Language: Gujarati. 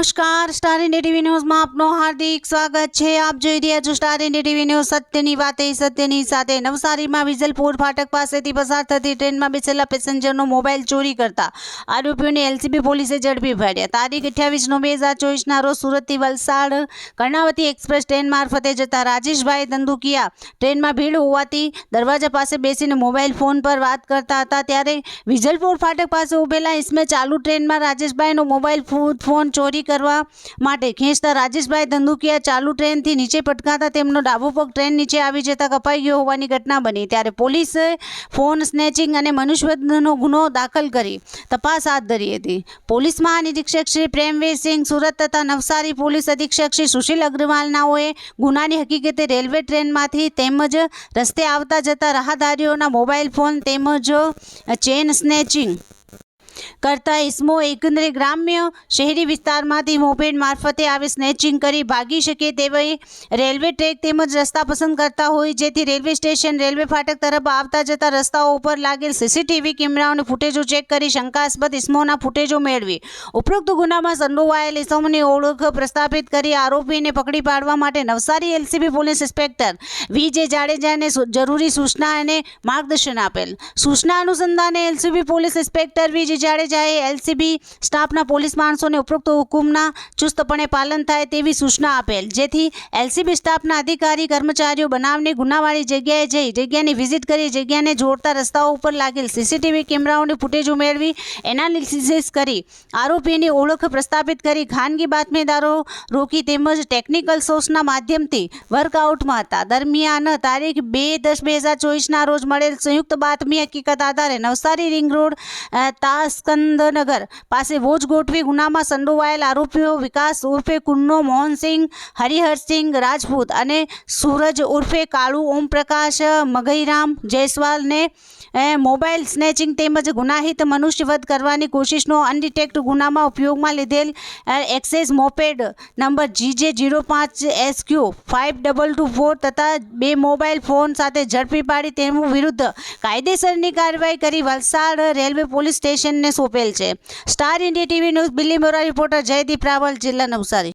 નમસ્કાર, સ્ટાર ઇન્ડિયા ટીવી ન્યૂઝમાં આપનું હાર્દિક સ્વાગત છે। આપ જોઈ રહ્યા છો સ્ટાર ઇન્ડિયા ટીવી ન્યૂઝ। સત્યની વાતે સત્યની સાથે। નવસારીમાં વિજલપુર ફાટક પાસેથી પસાર થતી ટ્રેનમાં બેસેલા પેસેન્જરનો મોબાઈલ ચોરી કરતા આરોપીઓને એલસીબી પોલીસે ઝડપી પાડ્યા। તારીખ 28/9/2024ના રોજ સુરતથી વલસાડ કર્ણાવતી એક્સપ્રેસ ટ્રેન મારફતે જતા રાજેશભાઈ દંદુકિયા ટ્રેનમાં ભીડ હોવાથી દરવાજા પાસે બેસીને મોબાઈલ ફોન પર વાત કરતા હતા, ત્યારે વિજલપુર ફાટક પાસે ઉભેલા ઇસમે ચાલુ ટ્રેનમાં રાજેશભાઈનો મોબાઈલ ફોન ચોરી કરવા માટે ખેંચતા રાજેશભાઈ દંદુકિયા ચાલુ ટ્રેનથી નીચે પટકાતા તેમનો ડાબો પગ ટ્રેન નીચે આવી જતા કપાઈ ગયો હોવાની ઘટના બની। ત્યારે પોલીસે ફોન સ્નેચિંગ અને મનુષ્યવધનો ગુનો દાખલ કરી તપાસ હાથ ધરી હતી। પોલીસ મહાનિરીક્ષક શ્રી પ્રેમવીરસિંહ સુરત તથા નવસારી પોલીસ અધિક્ષક શ્રી સુશીલ અગ્રવાલનાઓએ ગુનાની હકીકતે રેલવે ટ્રેનમાંથી તેમજ રસ્તે આવતા જતા રાહદારીઓના મોબાઈલ ફોન તેમજ ચેન સ્નેચિંગ કરતા ઇસમો એકંદરે ગ્રામ્ય શહેરી વિસ્તારમાંથી મોપેડ મારફતે આવી સ્નેચિંગ કરી ભાગી શકે તેવી રેલવે ટ્રેક તેમજ રસ્તા પસંદ કરતા હોય, જેથી રેલવે સ્ટેશન રેલવે ફાટક તરફ આવતા જતા રસ્તાઓ ઉપર લાગેલ સીસીટીવી કેમેરાઓને ફૂટેજો ચેક કરી શંકાસ્પદ ઇસમોના ફૂટેજો મેળવી ઉપરોક્ત ગુનામાં સંડોવાયેલ ઇસમોની ઓળખ પ્રસ્થાપિત કરી આરોપીને પકડી પાડવા માટે નવસારી એલસીબી પોલીસ ઇન્સ્પેક્ટર વી.જે. જાડેજાને જરૂરી સૂચના અને માર્ગદર્શન આપેલ। સૂચના અનુસંધાને એલસીબી પોલીસ ઇન્સ્પેક્ટર વી.જે. જાડેજાએ એલસીબી સ્ટાફના પોલીસ માણસોને ઉપરોક્ત હુકમના ચુસ્તપણે પાલન થાય તેવી સૂચના આપેલ, જેથી એલસીબી સ્ટાફના અધિકારી કર્મચારીઓ બનાવની ગુનાવાળી જગ્યાએ જઈ જગ્યાની વિઝિટ કરી જગ્યાને જોડતા રસ્તાઓ ઉપર લાગેલ સીસીટીવી કેમેરાઓની ફૂટેજો મેળવી એનાલિસિસ કરી આરોપીની ઓળખ પ્રસ્થાપિત કરી ખાનગી બાતમીદારો રોકી તેમજ ટેકનિકલ સોર્સના માધ્યમથી વર્કઆઉટમાં હતા। દરમિયાન તારીખ 2/10/2024ના રોજ મળેલ સંયુક્ત બાતમી હકીકત આધારે નવસારી રિંગ રોડ તાસ્કંદનગર પાસે વોચ ગોઠવી ગુનામાં સંડોવાયેલ આરોપીઓ વિકાસ ઉર્ફે કુન્નો, મોહનસિંહ હરિહરસિંહ રાજપૂત અને સૂરજ ઉર્ફે કાળુ ઓમપ્રકાશ મઘઈરામ જયસ્વાલને મોબાઈલ સ્નેચિંગ તેમજ ગુનાહિત મનુષ્યવધ કરવાની કોશિશનો અનડિટેક્ટ ગુનામાં ઉપયોગમાં લીધેલ એક્સેસ મોપેડ નંબર GJ05SQ5224 તથા 2 મોબાઈલ ફોન સાથે ઝડપી પાડી તેમનું વિરુદ્ધ કાયદેસરની કાર્યવાહી કરી વલસાડ રેલવે પોલીસ સ્ટેશનને સોંપેલ છે। Star India TV news Bilimora reporter Jaydeep Raval, જિલ્લા નવસારી।